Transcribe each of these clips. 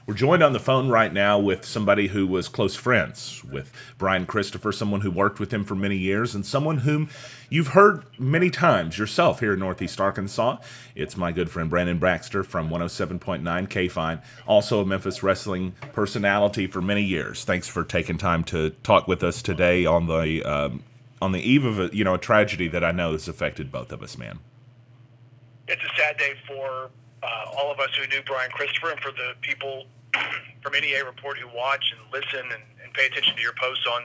We're joined on the phone right now with somebody who was close friends with Brian Christopher, someone who worked with him for many years, and someone whom you've heard many times yourself here in Northeast Arkansas. It's my good friend Brandon Baxter from 107.9 K-Fine, also a Memphis wrestling personality for many years. Thanks for taking time to talk with us today on the eve of a tragedy that I know has affected both of us, man. It's a sad day for all of us who knew Brian Christopher, and for the people from NEA Report who watch and listen and pay attention to your posts on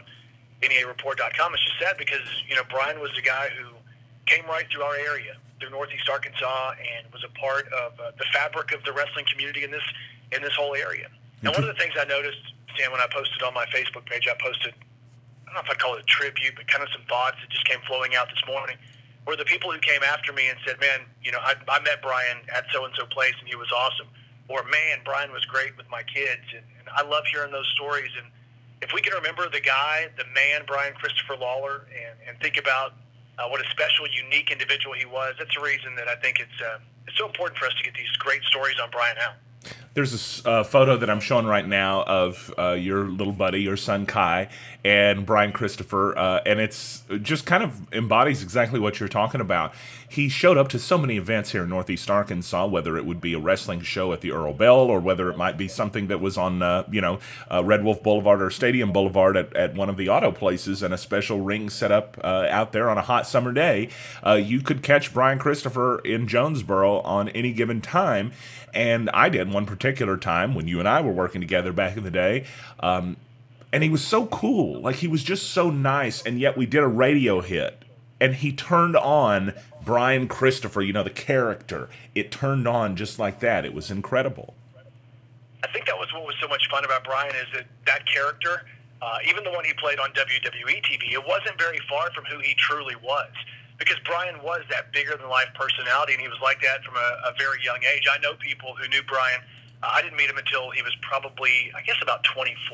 NEAReport.com. It's just sad because, Brian was the guy who came right through our area, through Northeast Arkansas, and was a part of the fabric of the wrestling community in this whole area. And one of the things I noticed, Stan, when I posted on my Facebook page, I posted, I don't know if I'd call it a tribute, but kind of some thoughts that just came flowing out this morning, were the people who came after me and said, man, I met Brian at so-and-so place and he was awesome. Or, man, Brian was great with my kids. And I love hearing those stories. And if we can remember the guy, the man, Brian Christopher Lawler, and think about what a special, unique individual he was, that's the reason that I think it's so important for us to get these great stories on Brian out. There's this photo that I'm showing right now of your little buddy, your son Kai, and Brian Christopher, and it's just kind of embodies exactly what you're talking about. He showed up to so many events here in Northeast Arkansas, whether it would be a wrestling show at the Earl Bell, or whether it might be something that was on, Red Wolf Boulevard or Stadium Boulevard at one of the auto places, and a special ring set up out there on a hot summer day. You could catch Brian Christopher in Jonesboro on any given time. And I did one particular time when you and I were working together back in the day. And he was so cool. Like, he was just so nice. And yet we did a radio hit. And he turned on Brian Christopher, the character. It turned on just like that. It was incredible. I think that was what was so much fun about Brian, is that character, even the one he played on WWE TV, it wasn't very far from who he truly was. Because Brian was that bigger-than-life personality, and he was like that from a very young age. I know people who knew Brian. I didn't meet him until he was probably, I guess, about 24.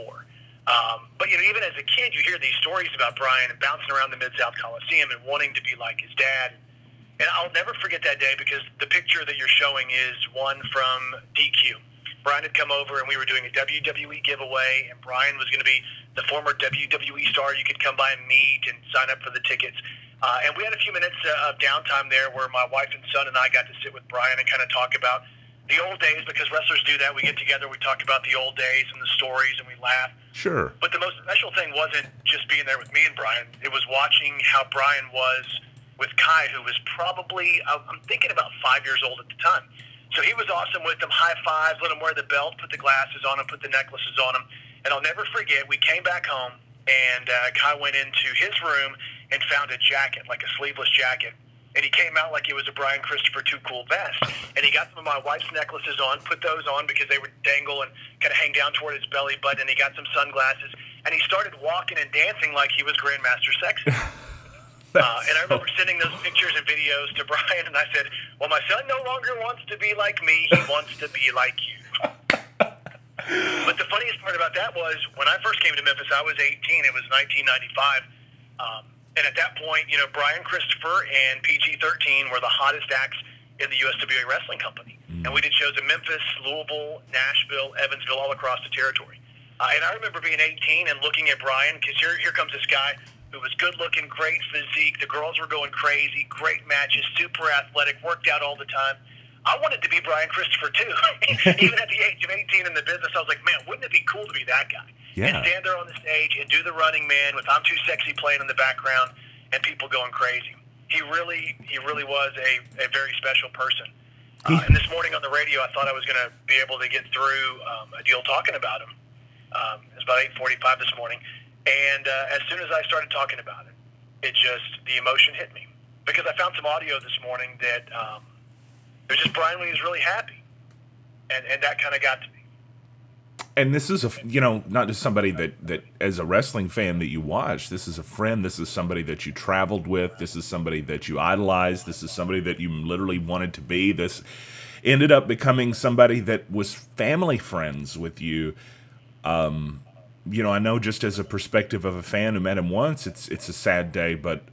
But, even as a kid, you hear these stories about Brian and bouncing around the Mid-South Coliseum and wanting to be like his dad. And I'll never forget that day, because the picture that you're showing is one from DQ. Brian had come over, and we were doing a WWE giveaway, and Brian was going to be the former WWE star you could come by and meet and sign up for the tickets. And we had a few minutes of downtime there where my wife and son and I got to sit with Brian and kind of talk about the old days, because wrestlers do that. We get together, we talk about the old days and the stories, and we laugh. Sure. But the most special thing wasn't just being there with me and Brian. It was watching how Brian was with Kai, who was probably, I'm thinking, about 5 years old at the time. So he was awesome with them, high fives, let him wear the belt, put the glasses on him, put the necklaces on him. And I'll never forget, we came back home, and Kai went into his room and found a jacket, like a sleeveless jacket. And he came out like it was a Brian Christopher Too Cool vest. And he got some of my wife's necklaces on, put those on because they would dangle and kind of hang down toward his belly button. And he got some sunglasses. And he started walking and dancing like he was Grandmaster Sexy. And I remember sending those pictures and videos to Brian, and I said, well, my son no longer wants to be like me. He wants to be like you. But the funniest part about that was, when I first came to Memphis, I was 18. It was 1995. And at that point, Brian Christopher and PG-13 were the hottest acts in the USWA Wrestling Company. And we did shows in Memphis, Louisville, Nashville, Evansville, all across the territory. And I remember being 18 and looking at Brian, because here comes this guy who was good-looking, great physique. The girls were going crazy, great matches, super athletic, worked out all the time. I wanted to be Brian Christopher, too. Even at the age of 18 in the business, I was like, man, wouldn't it be cool to be that guy? Yeah. And stand there on the stage and do the Running Man with I'm Too Sexy playing in the background and people going crazy. He really was a very special person. And this morning on the radio, I thought I was going to be able to get through a deal talking about him. It was about 8:45 this morning. And as soon as I started talking about it, the emotion hit me. Because I found some audio this morning that it was just Brian when he was really happy. And that kind of got to me. And this is not just somebody that as a wrestling fan that you watch. This is a friend. This is somebody that you traveled with. This is somebody that you idolized. This is somebody that you literally wanted to be. This ended up becoming somebody that was family friends with you. I know just as a perspective of a fan who met him once, it's a sad day, but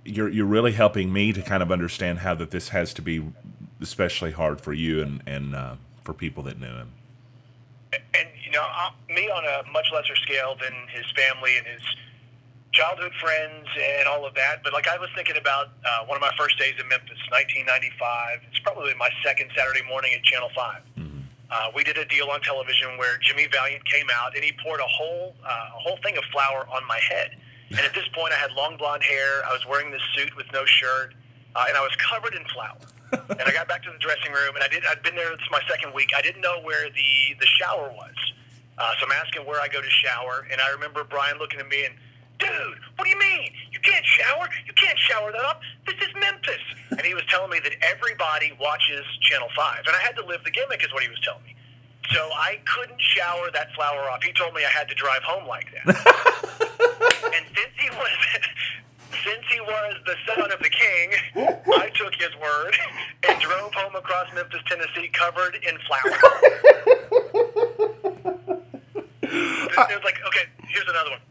you're really helping me to kind of understand how that this has to be especially hard for you and for people that knew him. me on a much lesser scale than his family and his childhood friends and all of that. But like I was thinking about one of my first days in Memphis, 1995. It's probably my second Saturday morning at Channel 5. We did a deal on television where Jimmy Valiant came out and he poured a whole thing of flour on my head. And at this point, I had long blonde hair. I was wearing this suit with no shirt, and I was covered in flour. And I got back to the dressing room, and I'd been there. It's my second week. I didn't know where the shower was, so I'm asking where I go to shower. And I remember Brian looking at me and, dude, what do you mean? You can't shower? You can't shower that up. This is Memphis. And he was telling me that everybody watches Channel 5. And I had to live the gimmick is what he was telling me. So I couldn't shower that flour off. He told me I had to drive home like that. And since he was the son of the king, I took his word and drove home across Memphis, Tennessee, covered in flour. It was like, okay, here's another one.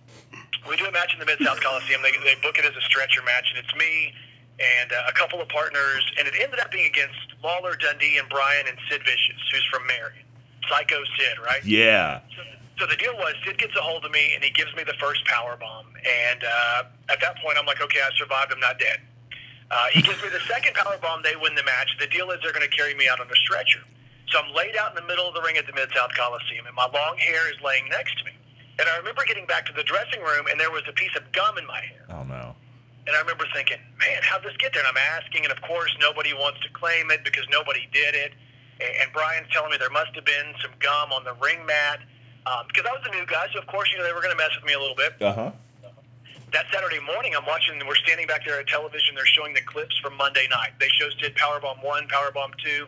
We do a match in the Mid-South Coliseum. They book it as a stretcher match, and it's me and a couple of partners, and it ended up being against Lawler, Dundee, and Brian and Sid Vicious, who's from Marion. Psycho Sid, right? Yeah. So the deal was Sid gets a hold of me, and he gives me the first power bomb. And at that point, I'm like, okay, I survived. I'm not dead. He gives me the second power bomb. They win the match. The deal is they're going to carry me out on a stretcher. So I'm laid out in the middle of the ring at the Mid-South Coliseum, and my long hair is laying next to me. And I remember getting back to the dressing room, and there was a piece of gum in my hair. Oh, no. And I remember thinking, man, how'd this get there? And I'm asking, and of course, nobody wants to claim it because nobody did it. And Brian's telling me there must have been some gum on the ring mat. Because I was a new guy, so of course, they were going to mess with me a little bit. Uh-huh. That Saturday morning, I'm watching, we're standing back there at television. They're showing the clips from Monday night. They show Sid Powerbomb 1, Powerbomb 2.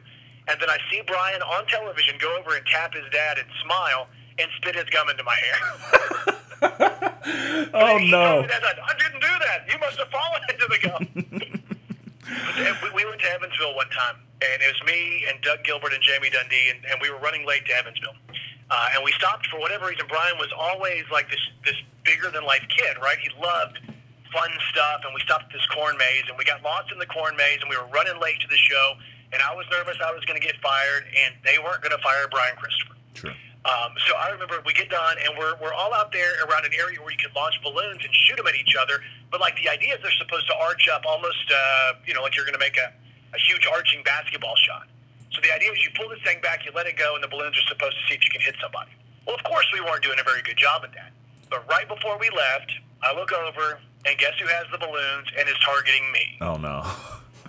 And then I see Brian on television go over and tap his dad and smile and spit his gum into my hair. Oh, no. I didn't do that. You must have fallen into the gum. We went to Evansville one time, and it was me and Doug Gilbert and Jamie Dundee, and we were running late to Evansville. And we stopped for whatever reason. Brian was always like this bigger-than-life kid, right? He loved fun stuff, and we stopped at this corn maze, and we got lost in the corn maze, and we were running late to the show, and I was nervous I was going to get fired, and they weren't going to fire Brian Christopher. Sure. So I remember we get done, and we're all out there around an area where you can launch balloons and shoot them at each other. But, like, the idea is they're supposed to arch up almost, like you're going to make a huge arching basketball shot. So the idea is you pull this thing back, you let it go, and the balloons are supposed to see if you can hit somebody. Well, of course, we weren't doing a very good job at that. But right before we left, I look over, and guess who has the balloons and is targeting me? Oh, no.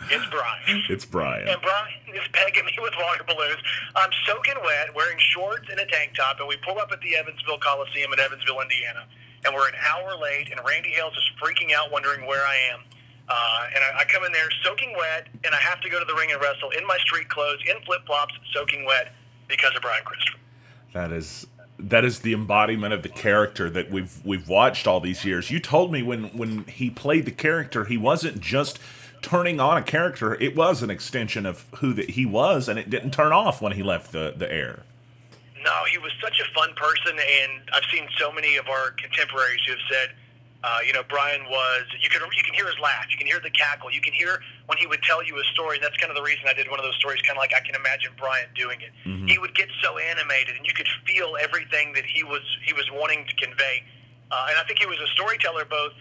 It's Brian. It's Brian. And Brian is pegging me with water balloons. I'm soaking wet, wearing shorts and a tank top, and we pull up at the Evansville Coliseum in Evansville, Indiana. And we're an hour late, and Randy Hale's just freaking out, wondering where I am. And I come in there soaking wet, and I have to go to the ring and wrestle in my street clothes, in flip-flops, soaking wet because of Brian Christopher. That is the embodiment of the character that we've watched all these years. You told me when he played the character, he wasn't just turning on a character, it was an extension of who that he was, and it didn't turn off when he left the air. No, he was such a fun person, and I've seen so many of our contemporaries who have said, Brian was, you can hear his laugh, you can hear the cackle, you can hear when he would tell you a story. That's kind of the reason I did one of those stories, kind of like I can imagine Brian doing it. Mm-hmm. He would get so animated, and you could feel everything that he was wanting to convey. And I think he was a storyteller both,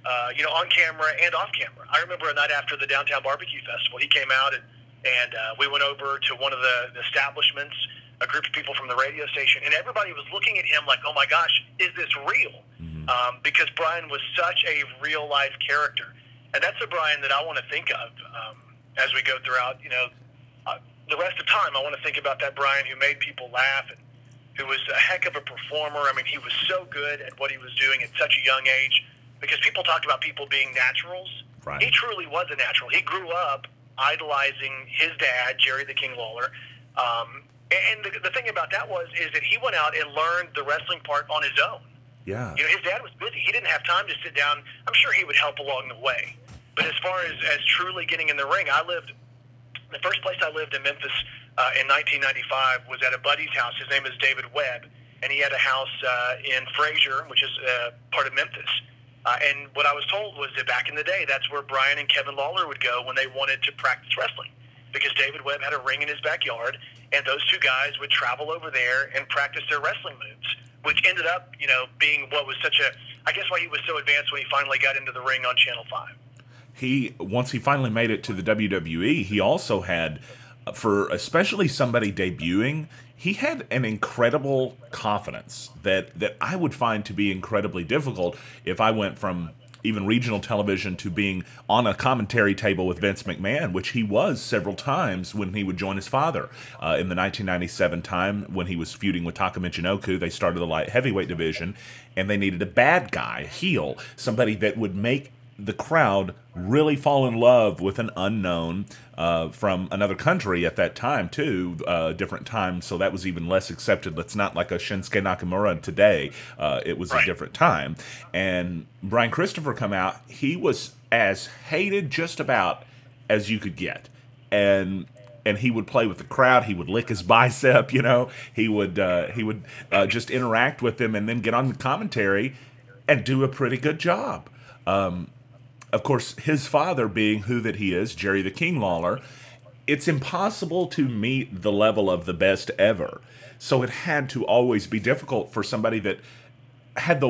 on camera and off camera. I remember a night after the Downtown Barbecue Festival, he came out and we went over to one of the establishments, a group of people from the radio station, and everybody was looking at him like, oh my gosh, is this real? Mm-hmm. Because Brian was such a real-life character. And that's a Brian that I want to think of as we go throughout, the rest of time. I want to think about that Brian who made people laugh and who was a heck of a performer. I mean, he was so good at what he was doing at such a young age because people talked about people being naturals. Right. He truly was a natural. He grew up idolizing his dad, Jerry the King Lawler. And the thing about that is that he went out and learned the wrestling part on his own. Yeah. His dad was busy. He didn't have time to sit down. I'm sure he would help along the way. But as far as truly getting in the ring, the first place I lived in Memphis in 1995 was at a buddy's house. His name is David Webb, and he had a house in Frazier, which is part of Memphis. And what I was told was that back in the day, that's where Brian and Kevin Lawler would go when they wanted to practice wrestling. because David Webb had a ring in his backyard, and those two guys would travel over there and practice their wrestling moves, which ended up, being what was such a, I guess why he was so advanced when he finally got into the ring on Channel 5. Once he finally made it to the WWE, he also had, for especially somebody debuting, he had an incredible confidence that I would find to be incredibly difficult if I went from even regional television to being on a commentary table with Vince McMahon, which he was several times when he would join his father. In the 1997 time when he was feuding with Taka Michinoku, they started the light heavyweight division, and they needed a bad guy, a heel, somebody that would make the crowd really fall in love with an unknown from another country at that time, too, different time, so that was even less accepted. It's not like a Shinsuke Nakamura today. It was a different time. And Brian Christopher come out, he was as hated just about as you could get. And he would play with the crowd. He would lick his bicep, He would just interact with them and then get on the commentary and do a pretty good job. Of course, his father being who that he is, Jerry the King Lawler, it's impossible to meet the level of the best ever. So it had to always be difficult for somebody that had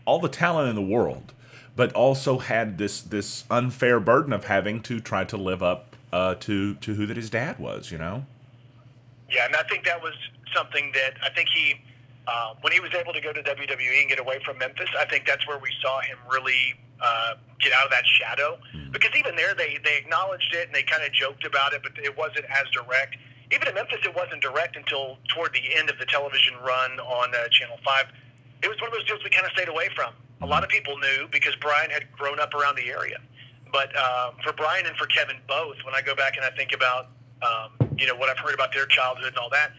all the talent in the world, but also had this unfair burden of having to try to live up to who that his dad was, Yeah, and I think that was something that I think he, when he was able to go to WWE and get away from Memphis, I think that's where we saw him really get out of that shadow. Because even there, they acknowledged it and they kind of joked about it, but it wasn't as direct. Even in Memphis, it wasn't direct until toward the end of the television run on Channel 5. It was one of those deals we kind of stayed away from. A lot of people knew because Brian had grown up around the area. But for Brian and for Kevin both, when I go back and I think about what I've heard about their childhood and all that,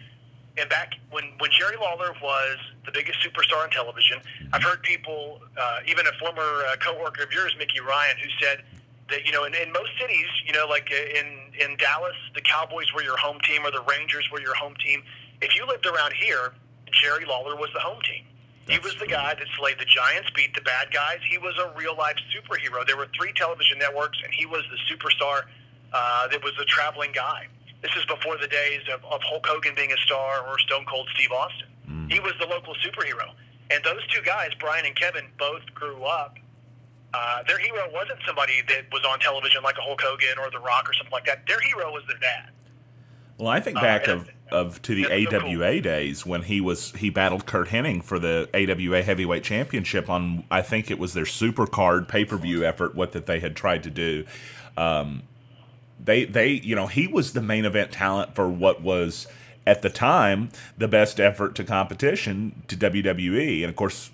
and back when Jerry Lawler was the biggest superstar on television, I've heard people, even a former coworker of yours, Mickey Ryan, who said that, in most cities, like in Dallas, the Cowboys were your home team or the Rangers were your home team. If you lived around here, Jerry Lawler was the home team. He was the guy that slayed the Giants, beat the bad guys. He was a real-life superhero. There were 3 television networks, and he was the superstar that was the traveling guy. This is before the days of Hulk Hogan being a star or Stone Cold Steve Austin. He was the local superhero. And those two guys, Brian and Kevin, both grew up. Their hero wasn't somebody that was on television like a Hulk Hogan or The Rock or something like that. Their hero was their dad. Well, I think back to the AWA days when he battled Kurt Hennig for the AWA Heavyweight Championship on, I think it was their Super Card pay-per-view effort, what that they had tried to do. He was the main event talent for what was at the time the best effort to competition to WWE, and of course,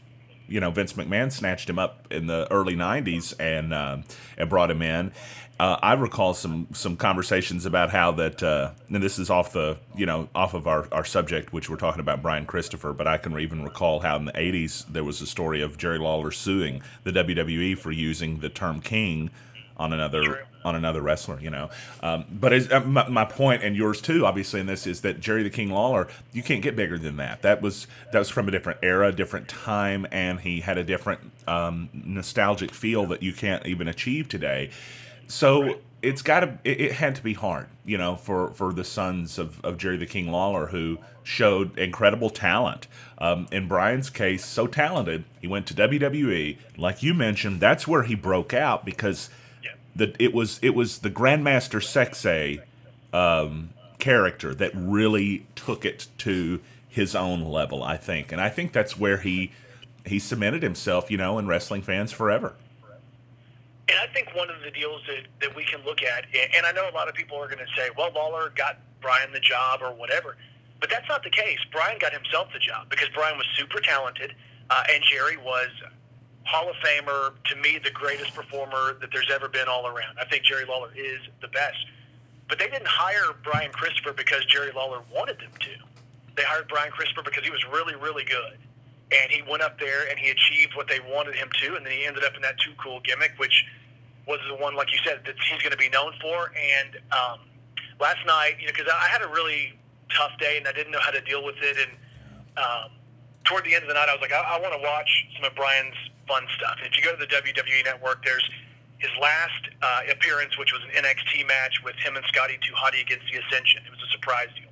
Vince McMahon snatched him up in the early '90s and brought him in. I recall some conversations about how that, and this is off of our subject, which we're talking about Brian Christopher, but I can even recall how in the '80s there was a story of Jerry Lawler suing the WWE for using the term king on another wrestler, But my point, and yours too, obviously, in this is that Jerry the King Lawler, you can't get bigger than that. That was from a different era, different time, and he had a different nostalgic feel that you can't even achieve today. So it had to be hard, for the sons of Jerry the King Lawler, who showed incredible talent. In Brian's case, so talented, he went to WWE. Like you mentioned, that's where he broke out because it was the Grandmaster Sexay character that really took it to his own level, I think. And I think that's where he cemented himself, in wrestling fans forever. And I think one of the deals that we can look at, and I know a lot of people are going to say, well, Lawler got Brian the job or whatever, but that's not the case. Brian got himself the job because Brian was super talented, and Jerry was Hall of Famer, to me, the greatest performer that there's ever been all around. I think Jerry Lawler is the best. But they didn't hire Brian Christopher because Jerry Lawler wanted them to. They hired Brian Christopher because he was really, really good. And he went up there and he achieved what they wanted him to, and then he ended up in that Too Cool gimmick, which was the one, like you said, that he's going to be known for. And last night, because I had a really tough day and I didn't know how to deal with it, and toward the end of the night, I was like, I want to watch some of Brian's fun stuff. If you go to the WWE Network, there's his last appearance, which was an NXT match with him and Scotty 2 Hotty against the Ascension. It was a surprise deal.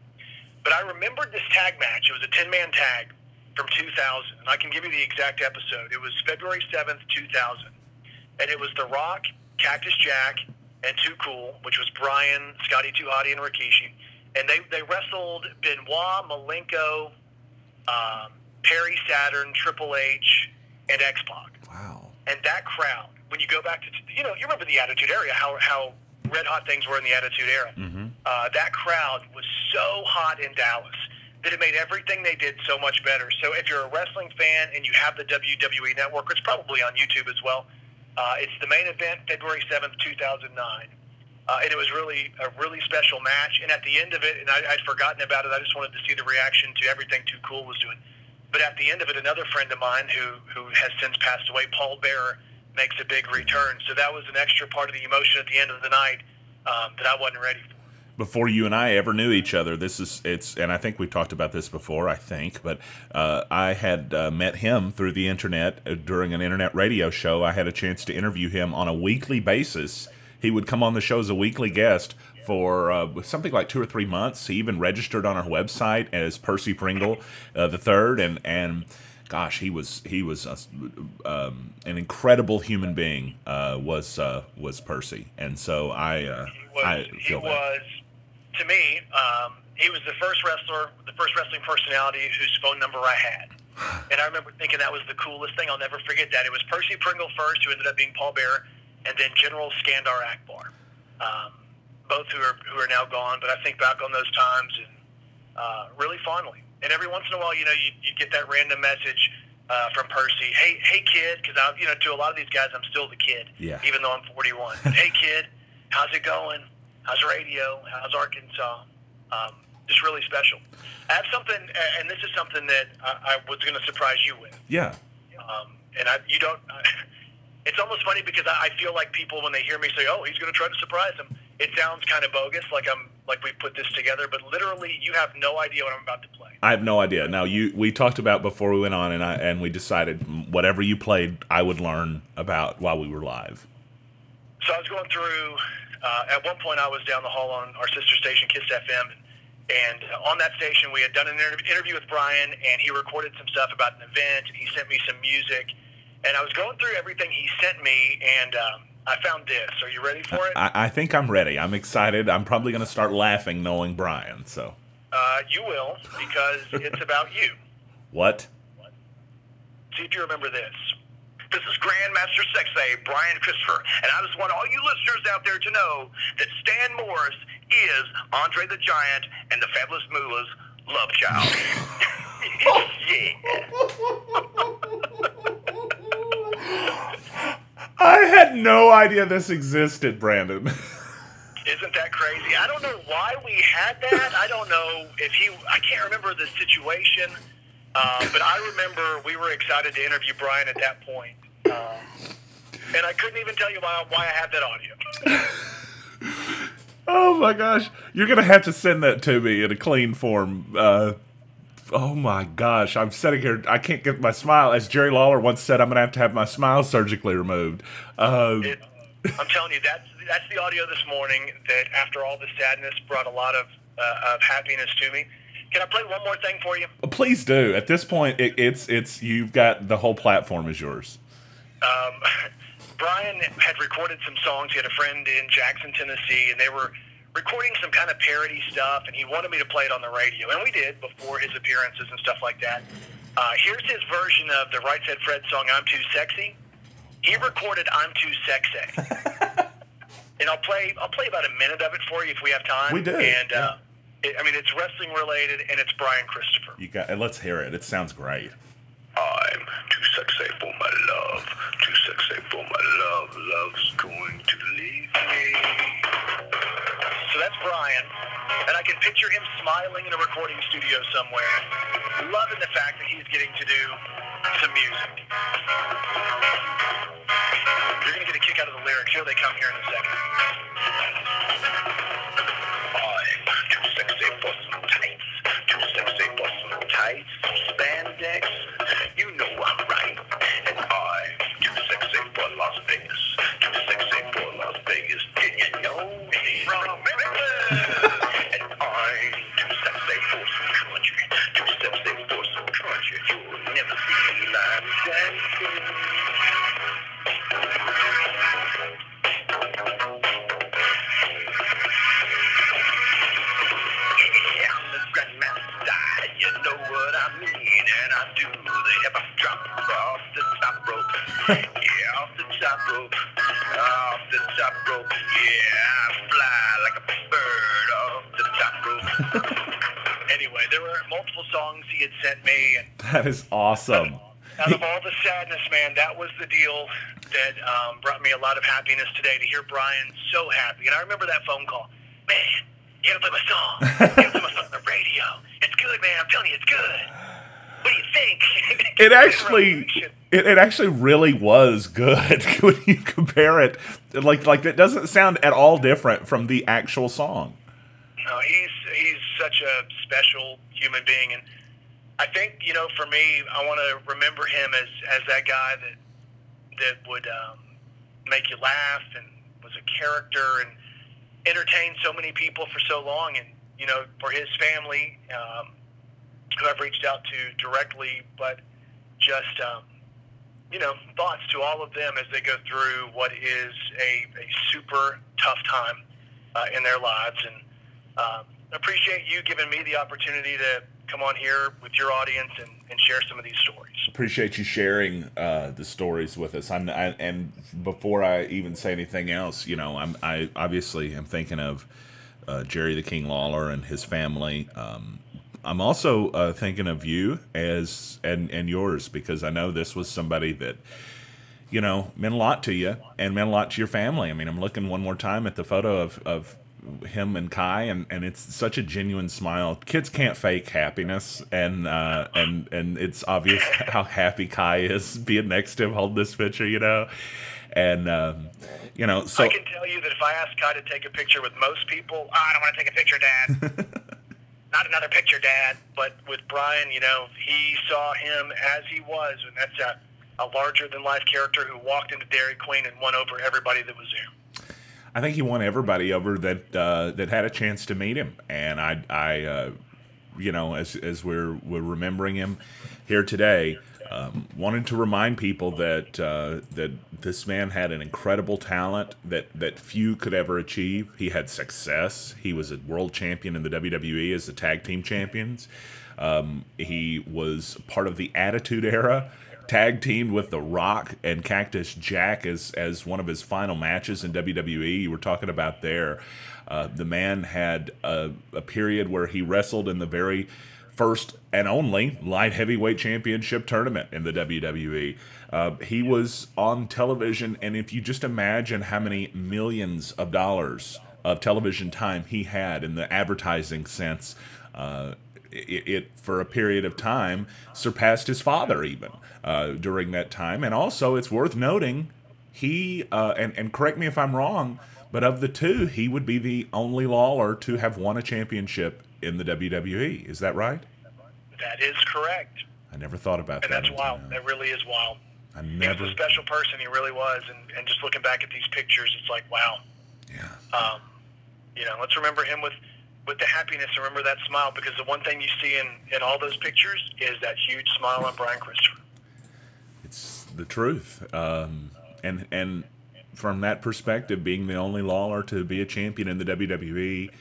But I remembered this tag match. It was a 10-man tag from 2000, and I can give you the exact episode. It was February 7th, 2000, and it was The Rock, Cactus Jack, and Too Cool, which was Brian, Scotty 2 Hotty, and Rikishi. And they wrestled Benoit, Malenko, Perry Saturn, Triple H, and X-Pac. Wow. And that crowd, when you go back to, you remember the Attitude Era, how red hot things were in the Attitude Era. Mm-hmm. That crowd was so hot in Dallas that it made everything they did so much better. So if you're a wrestling fan and you have the WWE Network, it's probably on YouTube as well. It's the main event, February 7th, 2009. And it was really a really special match. And at the end of it, and I'd forgotten about it, I just wanted to see the reaction to everything Too Cool was doing. But at the end of it, another friend of mine who has since passed away, Paul Bearer, makes a big return. So that was an extra part of the emotion at the end of the night that I wasn't ready for. Before you and I ever knew each other, and I think we've talked about this before, but I had met him through the internet during an internet radio show. I had a chance to interview him on a weekly basis. He would come on the show as a weekly guest for something like 2 or 3 months. He even registered on our website as Percy Pringle the Third, and gosh, he was an incredible human being. Was Percy, and so I feel that. To me, he was the first wrestling personality whose phone number I had. And I remember thinking that was the coolest thing. I'll never forget that. It was Percy Pringle first, who ended up being Paul Bearer, and then General Skandar Akbar, both who are now gone. But I think back on those times and really fondly. And every once in a while, you get that random message from Percy. Hey kid, because to a lot of these guys, I'm still the kid, even though I'm 41. Hey kid, how's it going? How's radio? How's Arkansas? Just really special. I have something, and this is something that I was going to surprise you with. Yeah. And you don't. It's almost funny because I feel like people, when they hear me say, "Oh, he's going to try to surprise them," it sounds kind of bogus, like we put this together. But literally, you have no idea what I'm about to play. I have no idea. Now, we talked about before we went on, and we decided whatever you played, I would learn about while we were live. So I was going through. At one point, I was down the hall on our sister station, Kiss FM, and on that station, we had done an interview with Brian, and he recorded some stuff about an event. He sent me some music, and I was going through everything he sent me, and I found this. Are you ready for it? I think I'm ready. I'm excited. I'm probably going to start laughing knowing Brian. So. You will, because it's about you. What? See if you remember this. This is Grandmaster Sexay, Brian Christopher, and I just want all you listeners out there to know that Stan Morris is Andre the Giant and the Fabulous Moolah's love child. Yeah. I had no idea this existed, Brandon. Isn't that crazy? I don't know why we had that. I don't know if I can't remember the situation. But I remember we were excited to interview Brian at that point. And I couldn't even tell you why I had that audio. Oh my gosh. You're going to have to send that to me in a clean form. Oh my gosh. I'm sitting here. I can't get my smile. As Jerry Lawler once said, I'm going to have my smile surgically removed. I'm telling you, that's the audio this morning that, after all the sadness, brought a lot of happiness to me. Can I play one more thing for you? Please do. At this point, it's you've got the whole platform is yours. Brian had recorded some songs. He had a friend in Jackson, Tennessee, and they were recording some kind of parody stuff, and he wanted me to play it on the radio, and we did before his appearances and stuff like that. Here's his version of the Right Said Fred song, I'm Too Sexy. He recorded I'm Too Sexy. And I'll play about a minute of it for you if we have time. We do. And it's wrestling related, and it's Brian Christopher. Let's hear it. It sounds great. I'm too sexy for my love, too sexy for my love, love's going to leave me. So that's Brian, and I can picture him smiling in a recording studio somewhere, loving the fact that he's getting to do some music. You're going to get a kick out of the lyrics. Here they come here in a second. I'm too sexy for some tights, too sexy for some tights, some spandex. You know I'm right. And I'm too sexy for Las Vegas, too sexy You know what I mean, and I do the hip-hop drop off the top rope. Yeah, off the top rope. Off the top rope. Yeah, I fly like a bird off the top rope. Anyway, there were multiple songs he had sent me. And that is awesome. Out of all the sadness, man, that was the deal that brought me a lot of happiness today, to hear Brian so happy. And I remember that phone call. Man, you gotta play my song. You gotta play my song on the radio. It's good, man. I'm telling you, it's good. What do you think? It actually really was good when you compare it. Like it doesn't sound at all different from the actual song. No, he's such a special human being, and I think, you know, for me, I want to remember him as that guy that would make you laugh and was a character and entertained so many people for so long. And, you know, for his family, who I've reached out to directly, but just, you know, thoughts to all of them as they go through what is a super tough time in their lives. And appreciate you giving me the opportunity to come on here with your audience and share some of these stories. Appreciate you sharing the stories with us. And before I even say anything else, you know, I obviously am thinking of Jerry the King Lawler and his family. I'm also thinking of you and yours, because I know this was somebody that, you know, meant a lot to you and meant a lot to your family. I mean, I'm looking one more time at the photo of him and Kai, and it's such a genuine smile. Kids can't fake happiness, and it's obvious how happy Kai is being next to him holding this picture, you know. And you know, so I can tell you that if I ask Kai to take a picture with most people, I don't want to take a picture, Dad. Not another picture, Dad. But with Brian, you know, he saw him as he was, and that's a larger-than-life character who walked into Dairy Queen and won over everybody that was there. I think he won everybody over that had a chance to meet him, and I you know, as we're remembering him here today, wanted to remind people that that this man had an incredible talent that few could ever achieve. He had success. He was a world champion in the WWE as the tag team champions. He was part of the Attitude Era, tag teamed with The Rock and Cactus Jack as one of his final matches in WWE. You were talking about there. The man had a period where he wrestled in the very first and only light heavyweight championship tournament in the WWE. He was on television, and if you just imagine how many millions of dollars of television time he had in the advertising sense, it for a period of time surpassed his father even during that time. And also, it's worth noting, he and correct me if I'm wrong, but of the two, he would be the only Lawler to have won a championship in the WWE. Is that right? That is correct. I never thought about that. And that's wild. That really is wild. He was a special person. He really was. And just looking back at these pictures, it's like, wow. Yeah. You know, let's remember him with the happiness, and remember that smile, because the one thing you see in all those pictures is that huge smile on Brian Christopher. It's the truth. And from that perspective, being the only Lawler to be a champion in the WWE,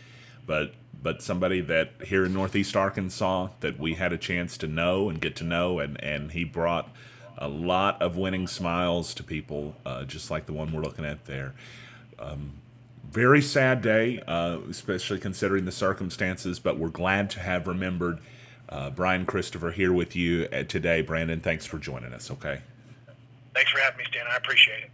but somebody that here in Northeast Arkansas that we had a chance to know and get to know, and he brought a lot of winning smiles to people, just like the one we're looking at there. Very sad day, especially considering the circumstances, but we're glad to have remembered Brian Christopher here with you today. Brandon, thanks for joining us, okay? Thanks for having me, Stan. I appreciate it.